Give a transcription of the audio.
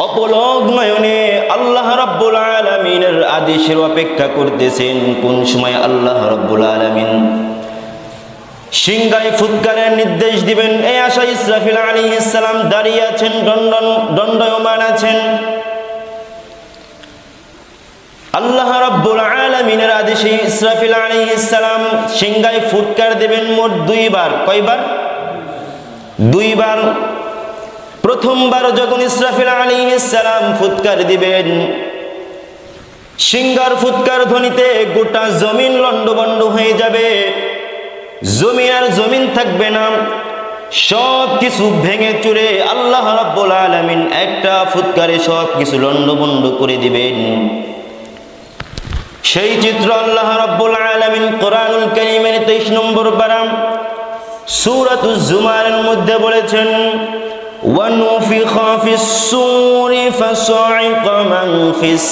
অপলক নয়নে আল্লাহ রাব্বুল আলামিনের আদেশের অপেক্ষা করতেছেন। কোন সময় আল্লাহ রাব্বুল আলামিন সিংহায় ফুৎকারের নির্দেশ দিবেন, এই আশায় ইসরাফিল আলাইহিস সালাম দাঁড়িয়ে আছেন, দণ্ডায়মান আছেন। আল্লাহ রাব্বুল আলামিনের আদেশে ইসরাফিল আলাইহিস সালাম সিংহায় ফুৎকার দিবেন মোট দুইবার। কয়বার? দুইবার। প্রথমবার যখন ইসরাফিল আলাইহিস সালাম ফুৎকার দিবেন, সিংহার ফুৎকার ধ্বনিতে গোটা জমিন লণ্ডভণ্ড হয়ে যাবে। জমিন আর জমিন থাকবে না, সব কিছু ভেঙে চুরে আল্লাহ রাব্বুল আলামিন একটা ফুৎকারে সব কিছু লণ্ডভণ্ড করে দিবেন। সেই চিত্র আল্লাহ রাব্বুল আলামিন কোরআনুল কারীমের 23 নম্বর পারা সূরাতুজ জুমারের মধ্যে বলেছেন, ওয়া নুফিখা ফিস সূরি ফাসাইকা মান ফিস